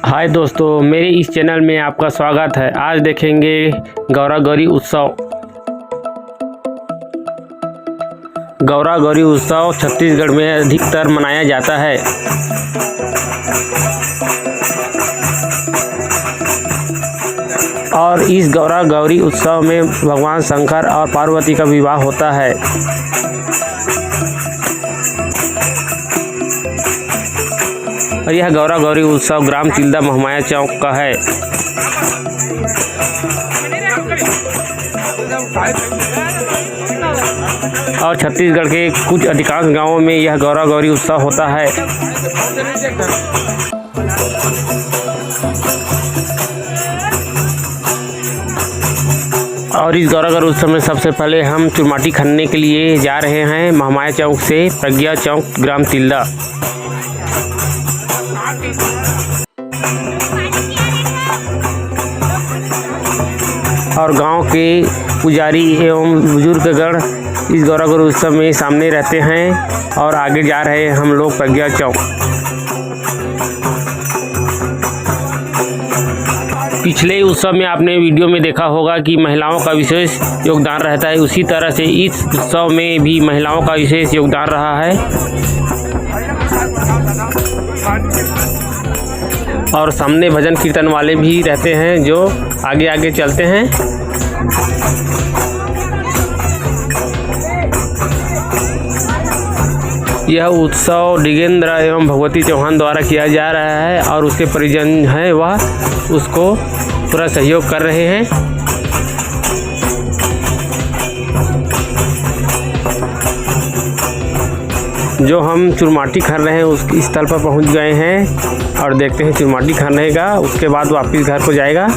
हाय दोस्तों, मेरे इस चैनल में आपका स्वागत है। आज देखेंगे गौरा गौरी उत्सव। गौरा गौरी उत्सव छत्तीसगढ़ में अधिकतर मनाया जाता है। और इस गौरा गौरी उत्सव में भगवान शंकर और पार्वती का विवाह होता है। और यह गौरा गौरी उत्सव ग्राम तिल्दा महमाया चौक का है। और छत्तीसगढ़ के कुछ अधिकांश गांवों में यह गौरा गौरी उत्सव होता है। और इस गौरा गौरी उत्सव में सबसे पहले हम चुरमाटी खनने के लिए जा रहे हैं महमाया चौक से प्रज्ञा चौक ग्राम तिल्दा। और गांव के पुजारी एवं बुजुर्गगण इस गौरा गौरी उत्सव में सामने रहते हैं। और आगे जा रहे हैं हम लोग प्रज्ञा चौक। पिछले उत्सव में आपने वीडियो में देखा होगा कि महिलाओं का विशेष योगदान रहता है। उसी तरह से इस उत्सव में भी महिलाओं का विशेष योगदान रहा है। और सामने भजन कीर्तन वाले भी रहते हैं जो आगे आगे चलते हैं। यह उत्सव डिगेंद्र एवं भगवती चौहान द्वारा किया जा रहा है और उसके परिजन हैं वह उसको पूरा सहयोग कर रहे हैं। जो हम चुरमाटी खन रहे हैं उस स्थल पर पहुंच गए हैं और देखते हैं चुरमाटी खनने का। उसके बाद वापस घर को जाएगा।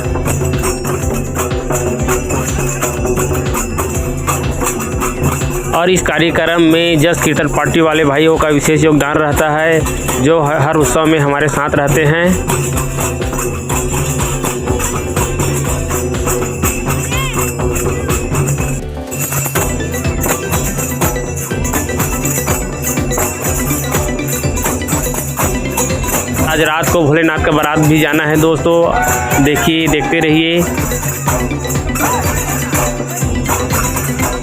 और इस कार्यक्रम में जस कीर्तन पार्टी वाले भाइयों का विशेष योगदान रहता है जो हर उत्सव में हमारे साथ रहते हैं। आज रात को भोलेनाथ का बारात भी जाना है दोस्तों। देखिए, देखते रहिए।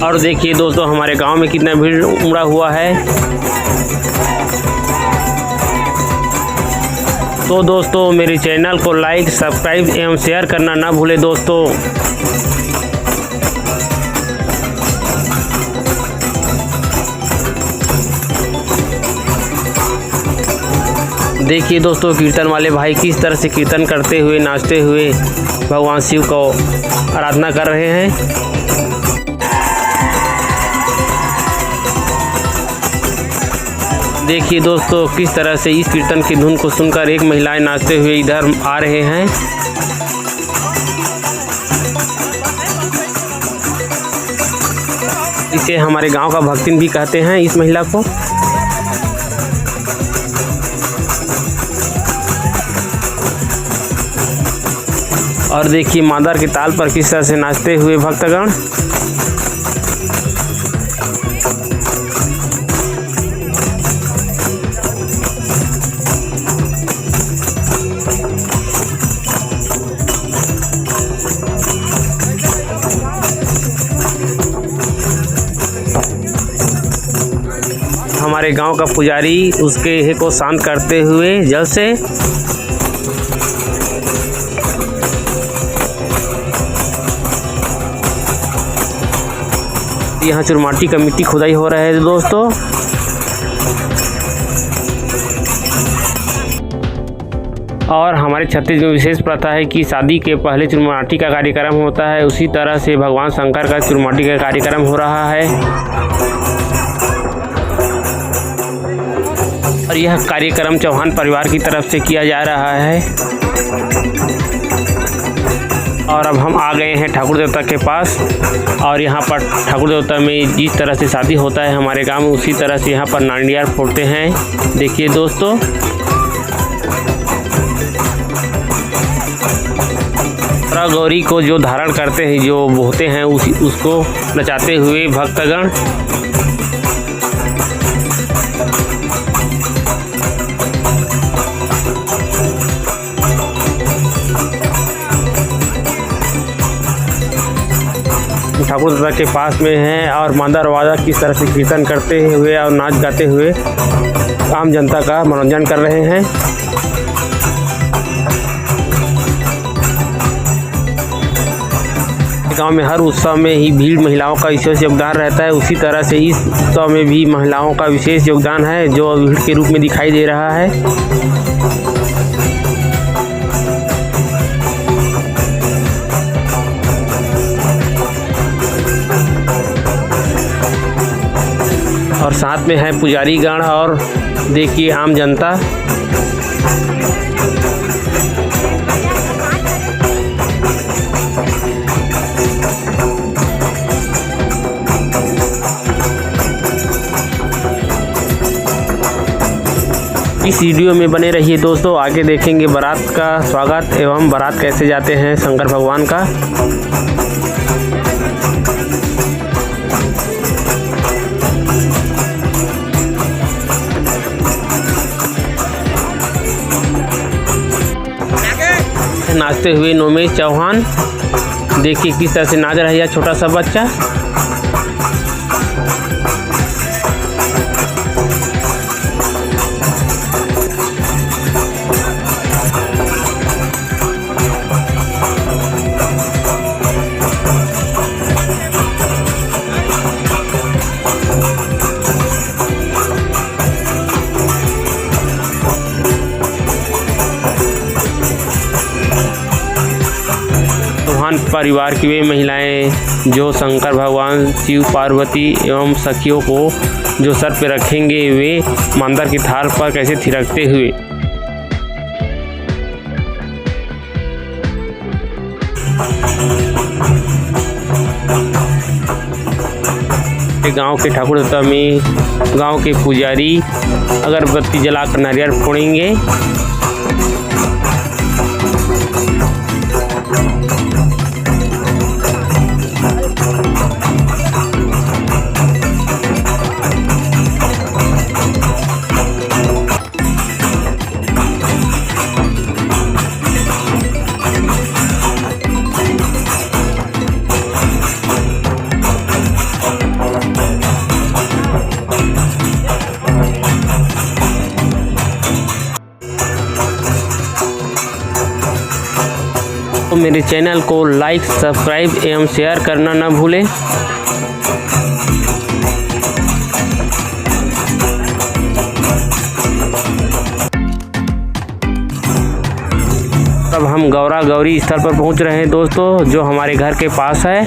और देखिए दोस्तों हमारे गांव में कितना भीड़ उमड़ा हुआ है। तो दोस्तों मेरे चैनल को लाइक, सब्सक्राइब एवं शेयर करना ना भूलें दोस्तों। देखिए दोस्तों कीर्तन वाले भाई किस तरह से कीर्तन करते हुए, नाचते हुए भगवान शिव को आराधना कर रहे हैं। देखिए दोस्तों किस तरह से इस कीर्तन की धुन को सुनकर एक महिलाएं नाचते हुए इधर आ रहे हैं। इसे हमारे गांव का भक्तिन भी कहते हैं इस महिला को। और देखिए मादर के ताल पर किस तरह से नाचते हुए भक्तगण। हमारे गांव का पुजारी उसके को शांत करते हुए जल से यहाँ चुरमाटी का मिट्टी खुदाई हो रहा है दोस्तों। और हमारे छत्तीसगढ़ में विशेष प्रथा है कि शादी के पहले चुरमाटी का कार्यक्रम होता है। उसी तरह से भगवान शंकर का चुरमाटी का कार्यक्रम हो रहा है। और यह कार्यक्रम चौहान परिवार की तरफ से किया जा रहा है। और अब हम आ गए हैं ठाकुर देवता के पास। और यहाँ पर ठाकुर देवता में जिस तरह से शादी होता है हमारे गांव में, उसी तरह से यहाँ पर नांडियार फोड़ते हैं। देखिए दोस्तों गौरी को जो धारण करते हैं, जो बोहते हैं, उसको नचाते हुए भक्तगण ठाकुर देवता के पास में हैं और मां दरवाजा किस तरह से कीर्तन करते हुए और नाच गाते हुए आम जनता का मनोरंजन कर रहे हैं। गांव में हर उत्सव में ही भीड़ महिलाओं का विशेष योगदान रहता है, उसी तरह से इस उत्सव में भी महिलाओं का विशेष योगदान है जो भीड़ के रूप में दिखाई दे रहा है। और साथ में है पुजारी गण और देखिए आम जनता। इस वीडियो में बने रहिए दोस्तों, आगे देखेंगे बारात का स्वागत एवं बारात कैसे जाते हैं शंकर भगवान का। नाचते हुए नोमेश चौहान, देखिए किस तरह से नाच रहा है छोटा सा बच्चा। परिवार की वे महिलाएं जो शंकर भगवान, शिव पार्वती एवं सखियों को जो सर पे रखेंगे वे मंदिर की थाल पर कैसे थिरकते हुए। गांव के ठाकुर देवता में गांव के पुजारी अगरबत्ती जलाकर नारियल फोड़ेंगे। तो मेरे चैनल को लाइक, सब्सक्राइब एवं शेयर करना न भूलें। अब हम गौरा गौरी स्थल पर पहुंच रहे हैं दोस्तों, जो हमारे घर के पास है।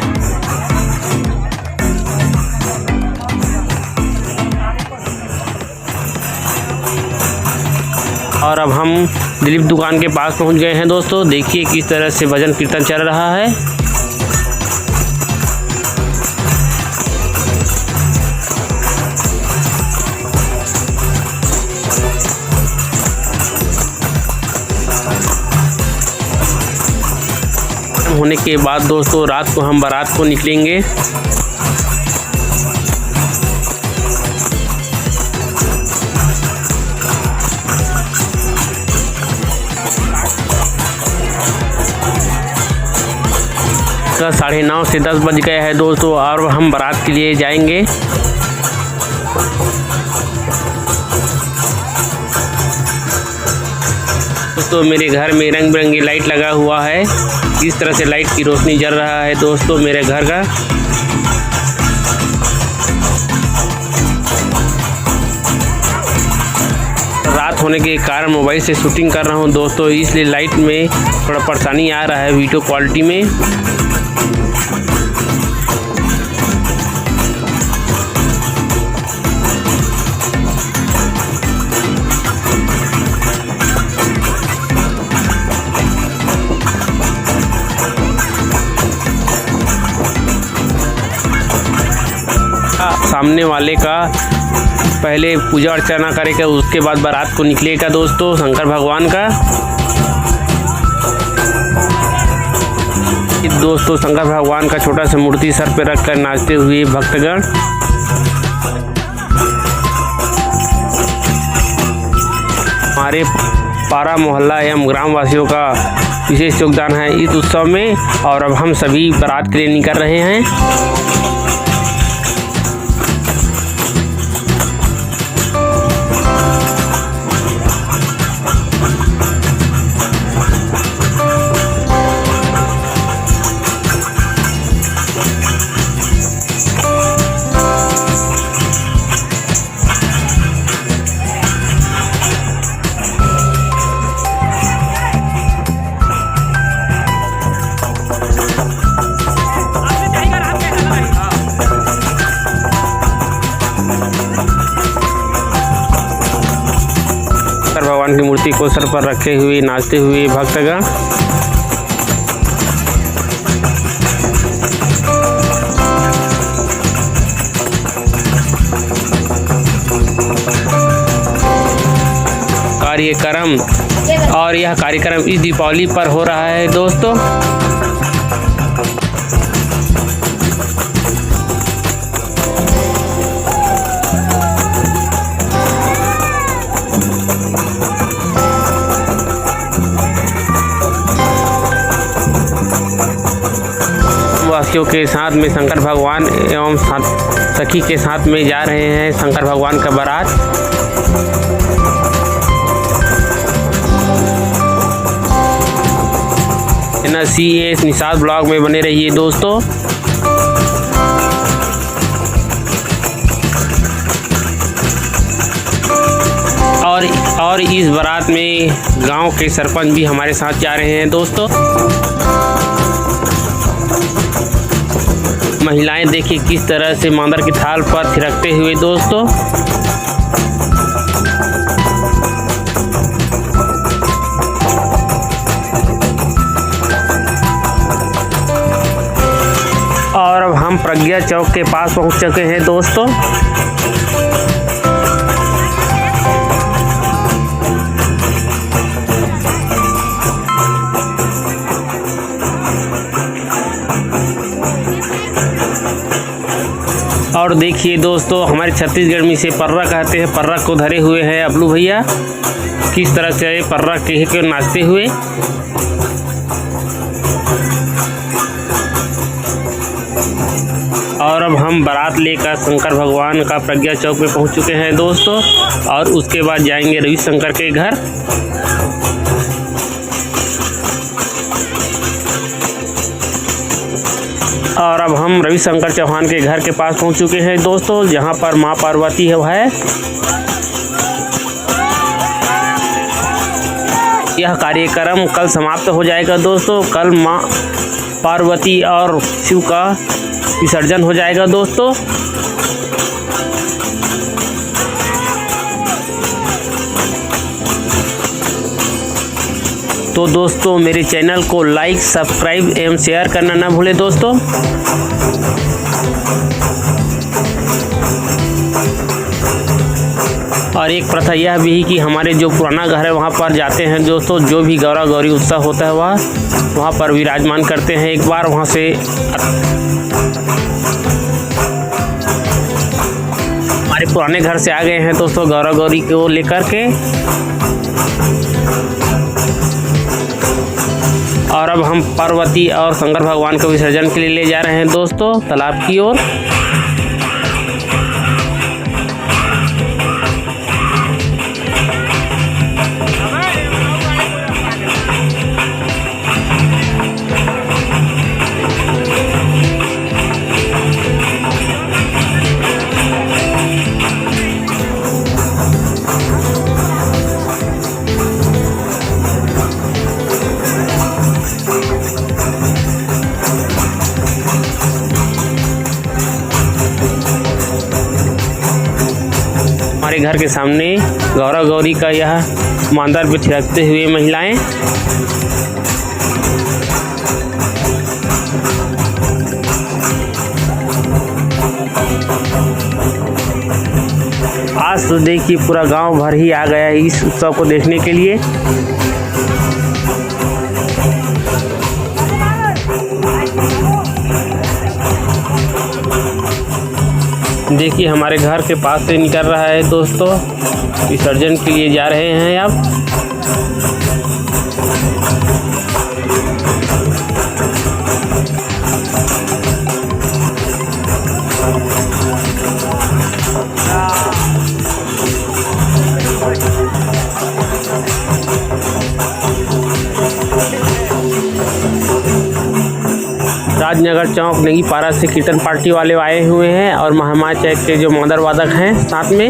और अब हम दिलीप दुकान के पास पहुंच गए हैं दोस्तों, देखिए किस तरह से भजन कीर्तन चल रहा है। होने के बाद दोस्तों रात को हम बारात को निकलेंगे। का 9:30 से 10 बज गए हैं दोस्तों और हम बारात के लिए जाएंगे। दोस्तों मेरे घर में रंग बिरंगी लाइट लगा हुआ है, इस तरह से लाइट की रोशनी जल रहा है दोस्तों मेरे घर का। रात होने के कारण मोबाइल से शूटिंग कर रहा हूं दोस्तों, इसलिए लाइट में थोड़ा परेशानी आ रहा है वीडियो क्वालिटी में। सामने वाले का पहले पूजा अर्चना करेगा, उसके बाद बारात को निकलेगा दोस्तों शंकर भगवान का। दोस्तों शंकर भगवान का छोटा सा मूर्ति सर पे रखकर नाचते हुए भक्तगण। हमारे पारा मोहल्ला एवं ग्रामवासियों का विशेष योगदान है इस उत्सव में। और अब हम सभी बारात के लिए निकल रहे हैं। भगवान की मूर्ति को सर पर रखे हुए नाचते हुए भक्तगण। कार्यक्रम और यह कार्यक्रम इस दीपावली पर हो रहा है दोस्तों। वासियों के साथ में शंकर भगवान एवं सखी के साथ में जा रहे हैं शंकर भगवान का बारात। NCS निषाद ब्लॉग में बने रहिए दोस्तों। और इस बारात में गांव के सरपंच भी हमारे साथ जा रहे हैं दोस्तों। महिलाएं देखिए किस तरह से मांदर की थाल पर थिरकते हुए दोस्तों। और अब हम प्रज्ञा चौक के पास पहुंच चुके हैं दोस्तों। और देखिए दोस्तों हमारे छत्तीसगढ़ में इसे पर्रा कहते हैं। पर्रा को धरे हुए हैं अबलू भैया, किस तरह से पर्रा कह के नाचते हुए। और अब हम बारात लेकर शंकर भगवान का प्रज्ञा चौक में पहुंच चुके हैं दोस्तों। और उसके बाद जाएंगे रविशंकर के घर। और अब हम रविशंकर चौहान के घर के पास पहुंच चुके हैं दोस्तों, जहां पर मां पार्वती है। यह कार्यक्रम कल समाप्त हो जाएगा दोस्तों। कल मां पार्वती और शिव का विसर्जन हो जाएगा दोस्तों। तो दोस्तों मेरे चैनल को लाइक, सब्सक्राइब एवं शेयर करना ना भूलें दोस्तों। और एक प्रथा यह भी है कि हमारे जो पुराना घर है वहाँ पर जाते हैं दोस्तों। जो भी गौरा गौरी उत्सव होता है वहाँ पर विराजमान करते हैं। एक बार वहाँ से हमारे पुराने घर से आ गए हैं दोस्तों गौरा गौरी को लेकर के। और अब हम पार्वती और शंकर भगवान को विसर्जन के लिए ले जा रहे हैं दोस्तों तालाब की ओर। हमारे घर के सामने गौरा गौरी का यह मांदर पे थिरकते हुए महिलाएं। आज तो देखिए पूरा गांव भर ही आ गया है इस उत्सव को देखने के लिए। देखिए हमारे घर के पास से निकल रहा है दोस्तों, विसर्जन के लिए जा रहे हैं अब। राजनगर चौक नेगी पारा से कीर्तन पार्टी वाले आए हुए हैं और महामाया चौक के जो मांदर वादक हैं साथ में।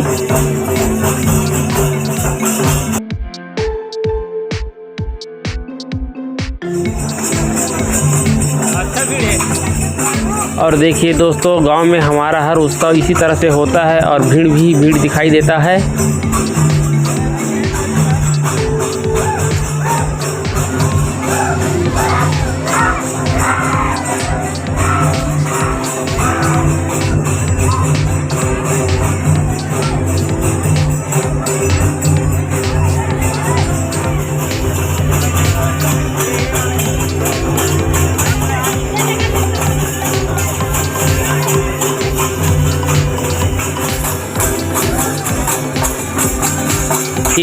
और देखिए दोस्तों गांव में हमारा हर उत्सव इसी तरह से होता है और भीड़ भी भीड़ दिखाई देता है।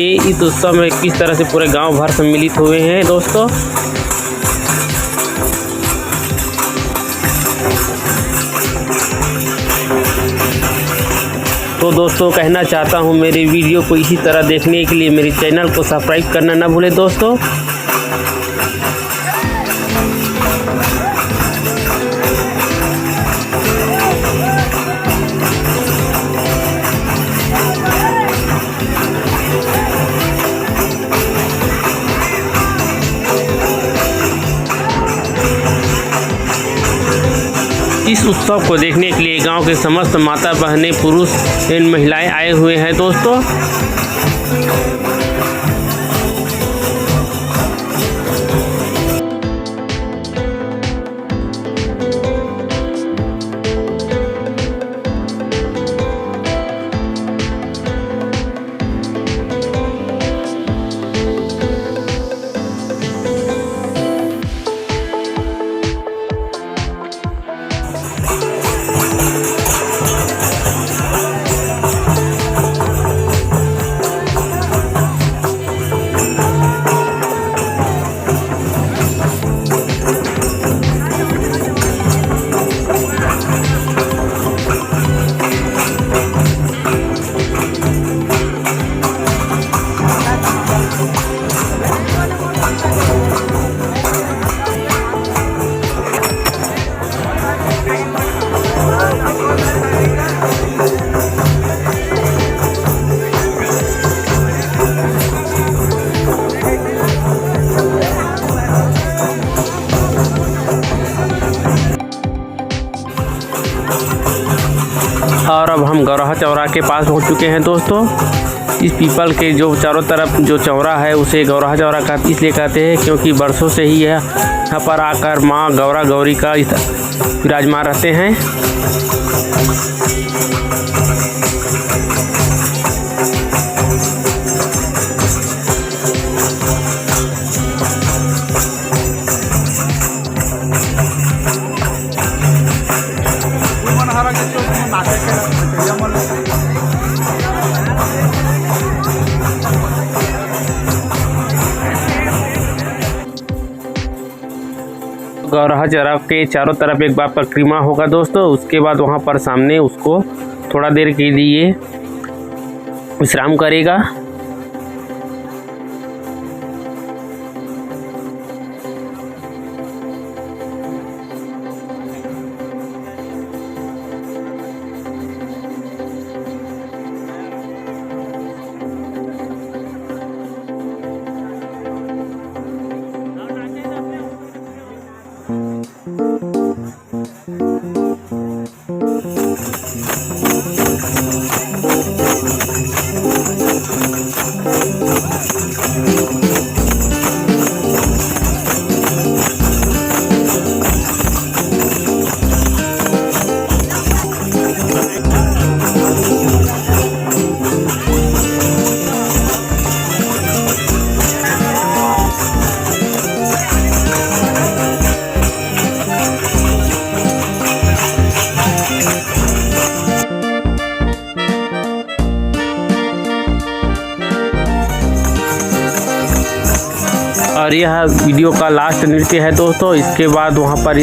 इस उत्सव में किस तरह से पूरे गांव भर सम्मिलित हुए हैं दोस्तों। तो दोस्तों कहना चाहता हूं, मेरे वीडियो को इसी तरह देखने के लिए मेरे चैनल को सब्सक्राइब करना ना भूलें दोस्तों। इस उत्सव को देखने के लिए गांव के समस्त माता बहनें, पुरुष एवं महिलाएं आए हुए हैं दोस्तों। और अब हम गौराहा चौराहे के पास पहुंच चुके हैं दोस्तों। इस पीपल के जो चारों तरफ जो चौरा है उसे गौराहा चौरा का इसलिए कहते हैं क्योंकि बरसों से ही यहाँ पर आकर माँ गौरा गौरी का विराजमान रहते हैं। गौराहा चौराहे के चारों तरफ एक बार परिक्रमा होगा दोस्तों। उसके बाद वहाँ पर सामने उसको थोड़ा देर के लिए विश्राम करेगा। और यह वीडियो का लास्ट नृत्य है दोस्तों। इसके बाद वहाँ पर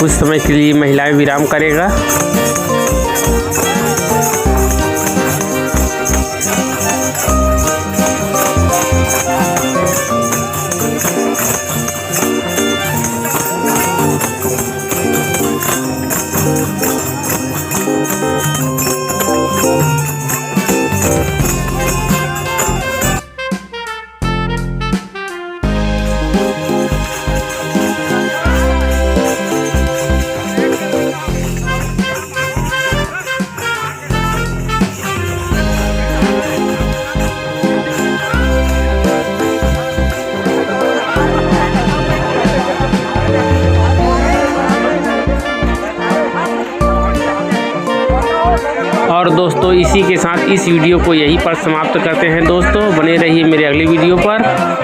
कुछ समय के लिए महिलाएं विराम करेगा। और दोस्तों इसी के साथ इस वीडियो को यहीं पर समाप्त करते हैं दोस्तों। बने रहिए मेरे अगली वीडियो पर।